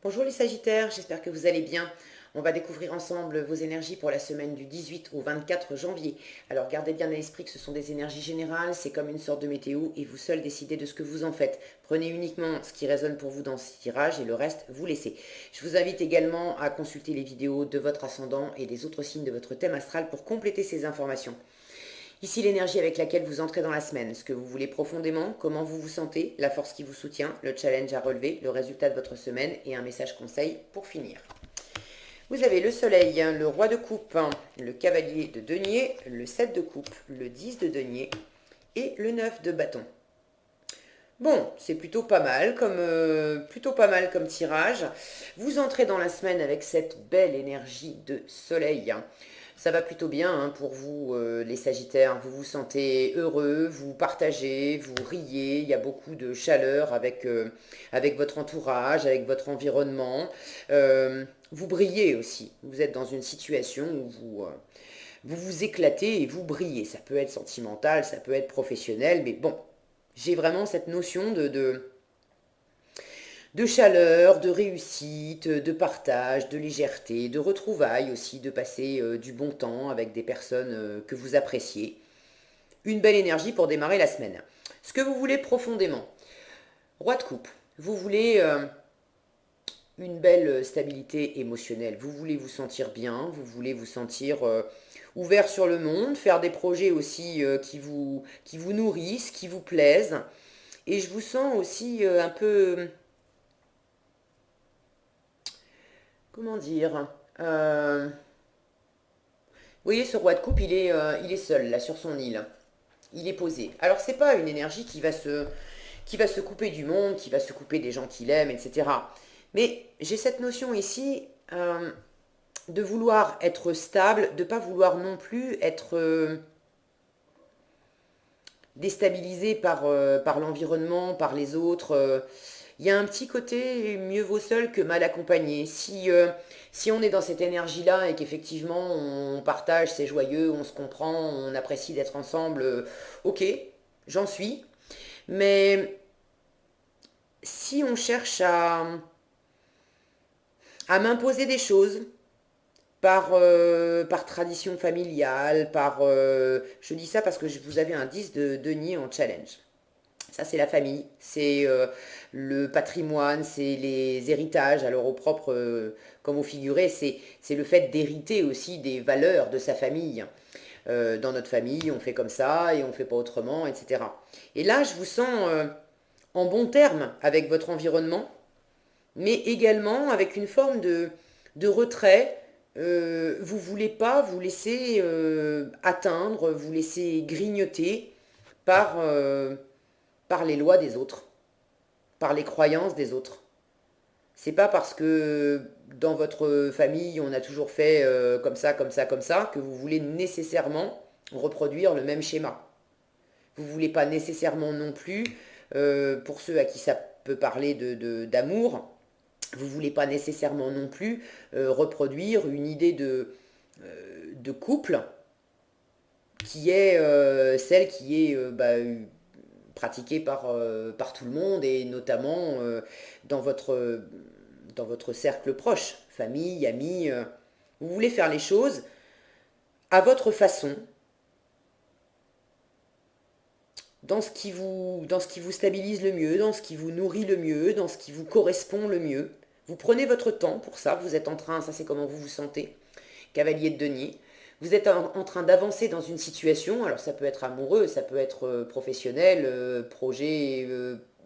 Bonjour les Sagittaires, j'espère que vous allez bien. On va découvrir ensemble vos énergies pour la semaine du 18 au 24 janvier. Alors gardez bien à l'esprit que ce sont des énergies générales, c'est comme une sorte de météo et vous seuls décidez de ce que vous en faites. Prenez uniquement ce qui résonne pour vous dans ce tirage et le reste, vous laissez. Je vous invite également à consulter les vidéos de votre ascendant et des autres signes de votre thème astral pour compléter ces informations. Ici l'énergie avec laquelle vous entrez dans la semaine, ce que vous voulez profondément, comment vous vous sentez, la force qui vous soutient, le challenge à relever, le résultat de votre semaine et un message conseil pour finir. Vous avez le soleil, le roi de coupe, le cavalier de denier, le 7 de coupe, le 10 de denier et le 9 de bâton. Bon, c'est plutôt pas mal comme tirage. Vous entrez dans la semaine avec cette belle énergie de soleil. Ça va plutôt bien pour vous, les Sagittaires. Vous vous sentez heureux, vous partagez, vous riez. Il y a beaucoup de chaleur avec votre entourage, avec votre environnement. Vous brillez aussi. Vous êtes dans une situation où vous vous éclatez et vous brillez. Ça peut être sentimental, ça peut être professionnel, mais bon, j'ai vraiment cette notion de chaleur, de réussite, de partage, de légèreté, de retrouvailles aussi, de passer du bon temps avec des personnes que vous appréciez. Une belle énergie pour démarrer la semaine. Ce que vous voulez profondément. Roi de coupe, vous voulez une belle stabilité émotionnelle. Vous voulez vous sentir bien, vous voulez vous sentir ouvert sur le monde, faire des projets aussi qui vous nourrissent, qui vous plaisent. Et je vous sens aussi un peu, comment dire, vous voyez ce roi de coupe, il est seul là sur son île. Il est posé. Alors c'est pas une énergie qui va se couper du monde, qui va se couper des gens qu'il aime, etc. Mais j'ai cette notion ici de vouloir être stable, de pas vouloir non plus être déstabilisé par l'environnement, par les autres. Il y a un petit côté mieux vaut seul que mal accompagné. Si on est dans cette énergie-là et qu'effectivement on partage, c'est joyeux, on se comprend, on apprécie d'être ensemble, ok, j'en suis. Mais si on cherche à m'imposer des choses par tradition familiale, je dis ça parce que vous avez un 10 de denier en challenge. Ça, c'est la famille, c'est le patrimoine, c'est les héritages. Alors, au propre, comme au figuré, c'est le fait d'hériter aussi des valeurs de sa famille. Dans notre famille, on fait comme ça et on fait pas autrement, etc. Et là, je vous sens en bon terme avec votre environnement, mais également avec une forme de retrait. Vous voulez pas vous laisser atteindre, vous laisser grignoter par les lois des autres, par les croyances des autres. C'est pas parce que dans votre famille on a toujours fait comme ça, comme ça, comme ça, que vous voulez nécessairement reproduire le même schéma. Vous voulez pas nécessairement non plus, pour ceux à qui ça peut parler d'amour, vous voulez pas nécessairement non plus reproduire une idée de couple qui est celle qui est pratiquée par tout le monde et notamment dans, votre, dans votre cercle proche, famille, amis. Vous voulez faire les choses à votre façon, dans ce qui vous stabilise le mieux, dans ce qui vous nourrit le mieux, dans ce qui vous correspond le mieux. Vous prenez votre temps pour ça, vous êtes en train, ça c'est comment vous vous sentez, cavalier de denier. Vous êtes en train d'avancer dans une situation, alors ça peut être amoureux, ça peut être professionnel, projet,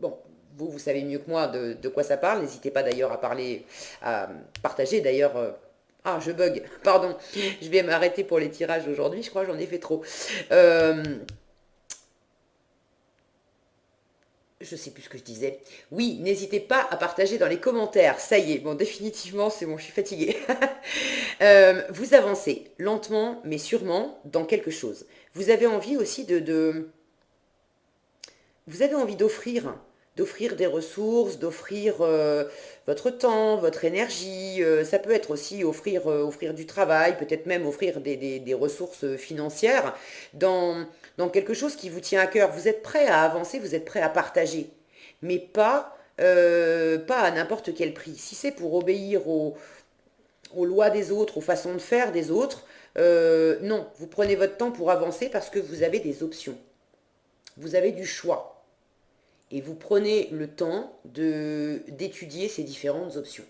bon, vous savez mieux que moi de quoi ça parle, n'hésitez pas d'ailleurs à parler, à partager d'ailleurs. Ah, je bug, pardon, je vais m'arrêter pour les tirages aujourd'hui, je crois que j'en ai fait trop. Euh, je sais plus ce que je disais. Oui, n'hésitez pas à partager dans les commentaires. Ça y est, bon, définitivement, c'est bon, je suis fatiguée. Vous avancez lentement, mais sûrement dans quelque chose. Vous avez envie aussi vous avez envie d'offrir des ressources, d'offrir votre temps, votre énergie. Ça peut être aussi offrir du travail, peut-être même offrir des ressources financières dans quelque chose qui vous tient à cœur. Vous êtes prêt à avancer, vous êtes prêt à partager, mais pas. pas à n'importe quel prix. Si c'est pour obéir aux lois des autres, aux façons de faire des autres, non, vous prenez votre temps pour avancer parce que vous avez des options. Vous avez du choix. Et vous prenez le temps d'étudier ces différentes options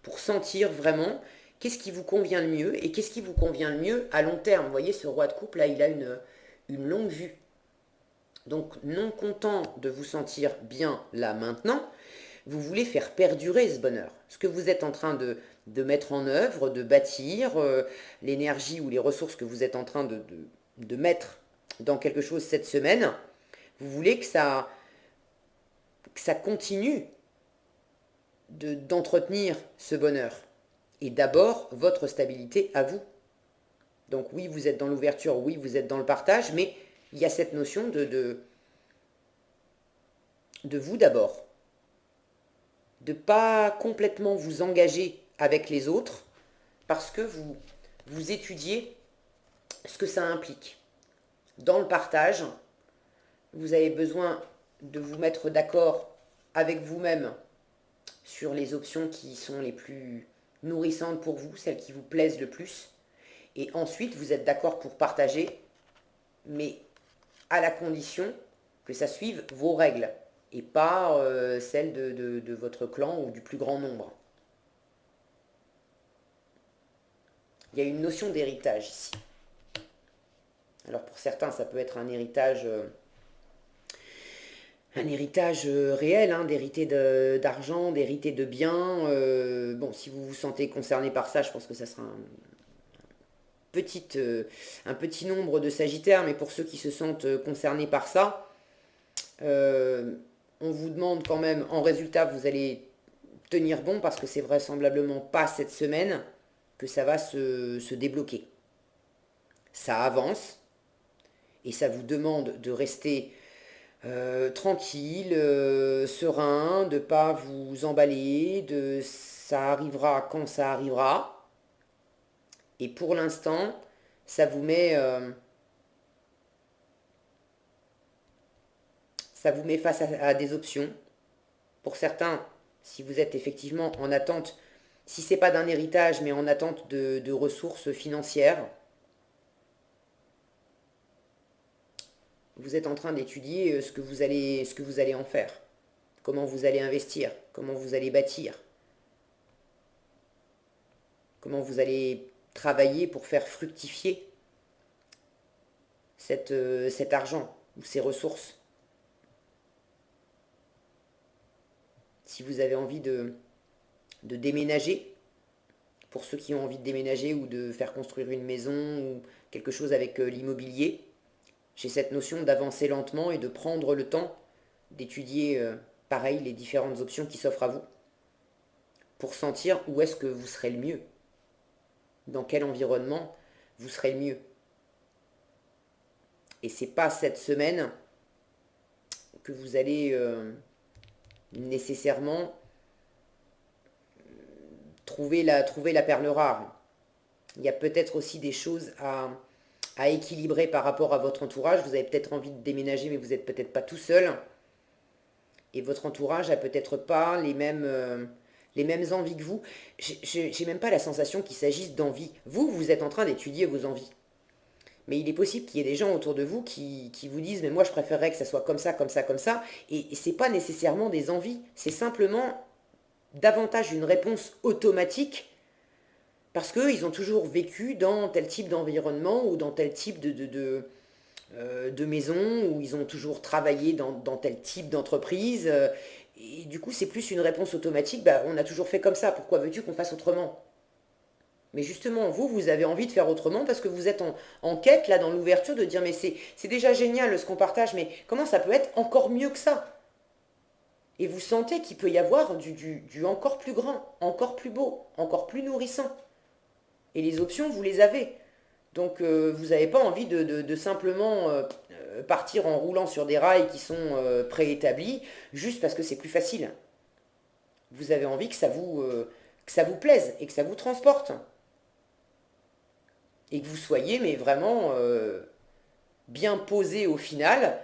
pour sentir vraiment qu'est-ce qui vous convient le mieux et qu'est-ce qui vous convient le mieux à long terme. Vous voyez, ce roi de coupe, là, il a une longue vue. Donc, non content de vous sentir bien là maintenant, vous voulez faire perdurer ce bonheur. Ce que vous êtes en train de mettre en œuvre, de bâtir, l'énergie ou les ressources que vous êtes en train de mettre dans quelque chose cette semaine, vous voulez que ça continue d'entretenir ce bonheur. Et d'abord, votre stabilité à vous. Donc oui, vous êtes dans l'ouverture, oui, vous êtes dans le partage, mais il y a cette notion de vous d'abord. De ne pas complètement vous engager avec les autres parce que vous étudiez ce que ça implique. Dans le partage, vous avez besoin de vous mettre d'accord avec vous-même sur les options qui sont les plus nourrissantes pour vous, celles qui vous plaisent le plus. Et ensuite, vous êtes d'accord pour partager, mais à la condition que ça suive vos règles et pas celles de votre clan ou du plus grand nombre. Il y a une notion d'héritage ici. Alors pour certains, ça peut être un héritage réel, hein, d'hériter d'argent, d'hériter de biens. Bon, si vous vous sentez concerné par ça, je pense que ça sera un petit nombre de sagittaires, mais pour ceux qui se sentent concernés par ça, on vous demande quand même, en résultat, vous allez tenir bon parce que c'est vraisemblablement pas cette semaine que ça va se débloquer. Ça avance et ça vous demande de rester tranquille, serein, de ne pas vous emballer, ça arrivera quand ça arrivera. Et pour l'instant, ça vous met face à des options. Pour certains, si vous êtes effectivement en attente, si c'est pas d'un héritage, mais en attente de ressources financières, vous êtes en train d'étudier ce que vous allez en faire, comment vous allez investir, comment vous allez bâtir, comment vous allez travailler pour faire fructifier cet argent ou ces ressources. Si vous avez envie de déménager, pour ceux qui ont envie de déménager ou de faire construire une maison ou quelque chose avec l'immobilier, j'ai cette notion d'avancer lentement et de prendre le temps d'étudier, pareil, les différentes options qui s'offrent à vous pour sentir où est-ce que vous serez le mieux, dans quel environnement vous serez le mieux. Et c'est pas cette semaine que vous allez nécessairement trouver la perle rare. Il y a peut-être aussi des choses à équilibrer par rapport à votre entourage. Vous avez peut-être envie de déménager, mais vous n'êtes peut-être pas tout seul. Et votre entourage a peut-être pas les mêmes envies que vous. J'ai même pas la sensation qu'il s'agisse d'envie. Vous êtes en train d'étudier vos envies. Mais il est possible qu'il y ait des gens autour de vous qui vous disent « mais moi je préférerais que ça soit comme ça, comme ça, comme ça ». Et c'est pas nécessairement des envies, c'est simplement davantage une réponse automatique parce qu'ils ont toujours vécu dans tel type d'environnement ou dans tel type de maison, où ils ont toujours travaillé dans tel type d'entreprise. Et du coup, c'est plus une réponse automatique. Bah, on a toujours fait comme ça, pourquoi veux-tu qu'on fasse autrement? Mais justement, vous avez envie de faire autrement parce que vous êtes en quête, là, dans l'ouverture, de dire, mais c'est déjà génial ce qu'on partage, mais comment ça peut être encore mieux que ça? Et vous sentez qu'il peut y avoir du encore plus grand, encore plus beau, encore plus nourrissant. Et les options, vous les avez. Donc vous n'avez pas envie de simplement partir en roulant sur des rails qui sont préétablis, juste parce que c'est plus facile. Vous avez envie que ça vous plaise et que ça vous transporte. Et que vous soyez, mais vraiment bien posé au final,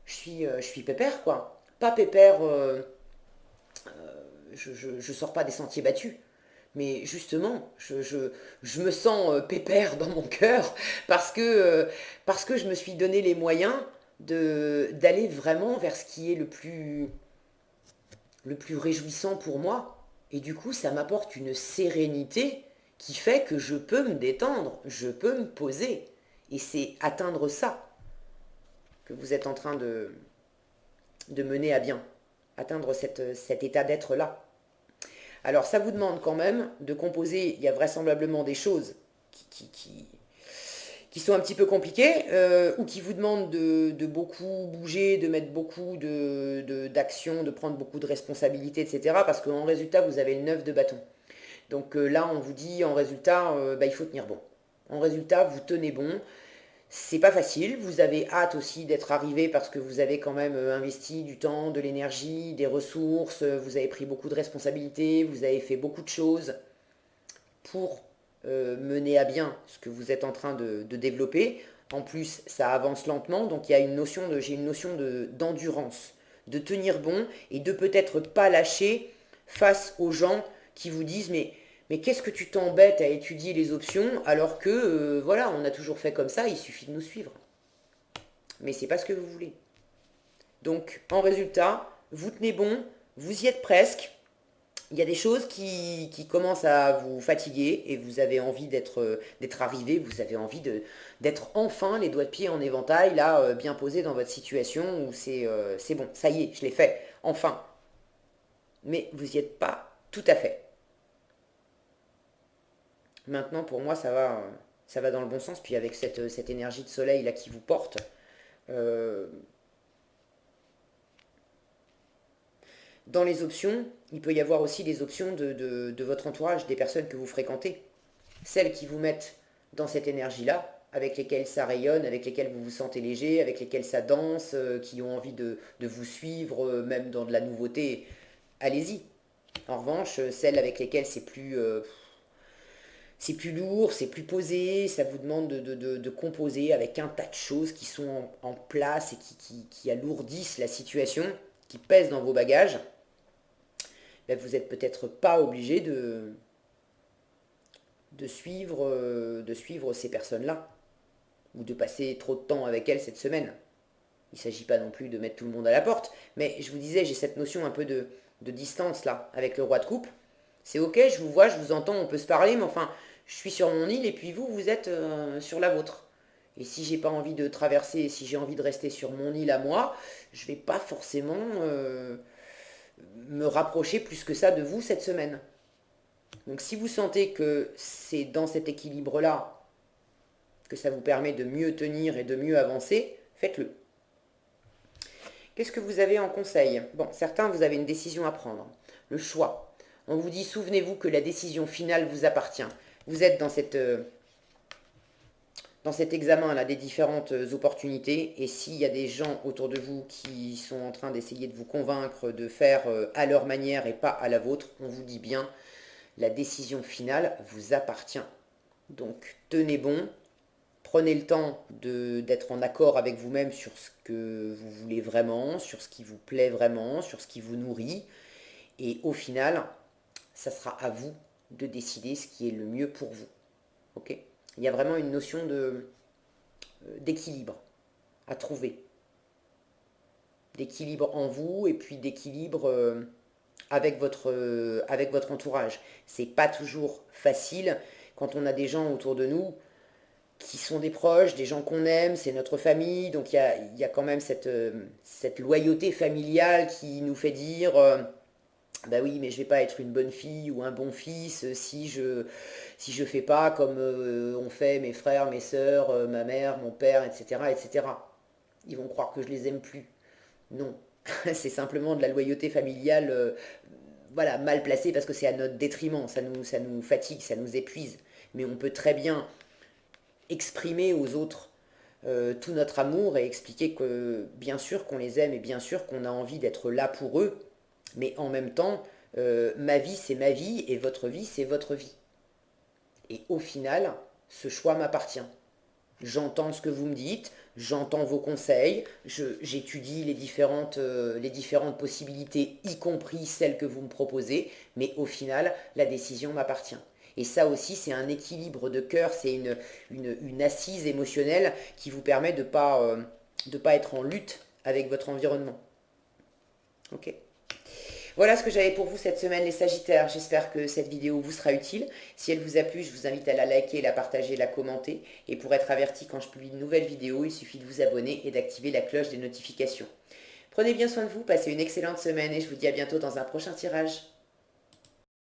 je suis pépère, quoi. Pas pépère, je sors pas des sentiers battus. Mais justement, je me sens pépère dans mon cœur parce que je me suis donné les moyens d'aller vraiment vers ce qui est le plus réjouissant pour moi. Et du coup, ça m'apporte une sérénité qui fait que je peux me détendre, je peux me poser. Et c'est atteindre ça que vous êtes en train de mener à bien. Atteindre cet état d'être-là. Alors ça vous demande quand même de composer, il y a vraisemblablement des choses qui, qui, qui, qui sont un petit peu compliquées ou qui vous demandent de beaucoup bouger, de mettre beaucoup d'actions, de prendre beaucoup de responsabilités, etc. Parce qu'en résultat, vous avez le 9 de bâton. Donc là, on vous dit en résultat, bah, il faut tenir bon. En résultat, vous tenez bon. C'est pas facile, vous avez hâte aussi d'être arrivé parce que vous avez quand même investi du temps, de l'énergie, des ressources, vous avez pris beaucoup de responsabilités, vous avez fait beaucoup de choses pour mener à bien ce que vous êtes en train de développer. En plus, ça avance lentement, donc il y a j'ai une notion d'endurance, de tenir bon et de peut-être pas lâcher face aux gens qui vous disent mais qu'est-ce que tu t'embêtes à étudier les options alors que voilà, on a toujours fait comme ça, il suffit de nous suivre. Mais c'est pas ce que vous voulez. Donc en résultat, vous tenez bon, vous y êtes presque, il y a des choses qui commencent à vous fatiguer et vous avez envie d'être arrivé, vous avez envie d'être enfin les doigts de pied en éventail, là, bien posé dans votre situation où c'est bon, ça y est, je l'ai fait, enfin. Mais vous n'y êtes pas tout à fait. Maintenant, pour moi, ça va dans le bon sens. Puis avec cette énergie de soleil là qui vous porte, euh, dans les options, il peut y avoir aussi les options de votre entourage, des personnes que vous fréquentez. Celles qui vous mettent dans cette énergie-là, avec lesquelles ça rayonne, avec lesquelles vous vous sentez léger, avec lesquelles ça danse, qui ont envie de vous suivre, même dans de la nouveauté, allez-y. En revanche, celles avec lesquelles c'est plus lourd, c'est plus posé, ça vous demande de composer avec un tas de choses qui sont en place et qui alourdissent la situation, qui pèsent dans vos bagages, ben vous n'êtes peut-être pas obligé de suivre ces personnes-là, ou de passer trop de temps avec elles cette semaine. Il ne s'agit pas non plus de mettre tout le monde à la porte, mais je vous disais, j'ai cette notion un peu de distance là, avec le roi de coupe. C'est ok, je vous vois, je vous entends, on peut se parler, mais enfin, je suis sur mon île et puis vous, vous êtes sur la vôtre. Et si j'ai pas envie de traverser, si j'ai envie de rester sur mon île à moi, je vais pas forcément me rapprocher plus que ça de vous cette semaine. Donc si vous sentez que c'est dans cet équilibre-là que ça vous permet de mieux tenir et de mieux avancer, faites-le. Qu'est-ce que vous avez en conseil? Bon, certains, vous avez une décision à prendre. Le choix. On vous dit, souvenez-vous que la décision finale vous appartient. Vous êtes dans cet examen-là des différentes opportunités, et s'il y a des gens autour de vous qui sont en train d'essayer de vous convaincre de faire à leur manière et pas à la vôtre, on vous dit bien, la décision finale vous appartient. Donc tenez bon, prenez le temps d'être en accord avec vous-même sur ce que vous voulez vraiment, sur ce qui vous plaît vraiment, sur ce qui vous nourrit, et au final, ça sera à vous de décider ce qui est le mieux pour vous. Ok? Il y a vraiment une notion d'équilibre à trouver. D'équilibre en vous et puis d'équilibre avec votre entourage. C'est pas toujours facile quand on a des gens autour de nous qui sont des proches, des gens qu'on aime, c'est notre famille, donc il y a quand même cette loyauté familiale qui nous fait dire bah oui, mais je vais pas être une bonne fille ou un bon fils si je fais pas comme ont fait mes frères, mes sœurs, ma mère, mon père, etc., etc. Ils vont croire que je les aime plus. Non, c'est simplement de la loyauté familiale, voilà, mal placée parce que c'est à notre détriment, ça nous fatigue, ça nous épuise. Mais on peut très bien exprimer aux autres tout notre amour et expliquer que bien sûr qu'on les aime et bien sûr qu'on a envie d'être là pour eux, mais en même temps, ma vie c'est ma vie et votre vie c'est votre vie. Et au final, ce choix m'appartient. J'entends ce que vous me dites, j'entends vos conseils, j'étudie les différentes possibilités, y compris celles que vous me proposez, mais au final, la décision m'appartient. Et ça aussi, c'est un équilibre de cœur, c'est une assise émotionnelle qui vous permet de pas être en lutte avec votre environnement. Ok. Voilà ce que j'avais pour vous cette semaine, les Sagittaires. J'espère que cette vidéo vous sera utile. Si elle vous a plu, je vous invite à la liker, la partager, la commenter. Et pour être averti quand je publie une nouvelle vidéo, il suffit de vous abonner et d'activer la cloche des notifications. Prenez bien soin de vous, passez une excellente semaine et je vous dis à bientôt dans un prochain tirage.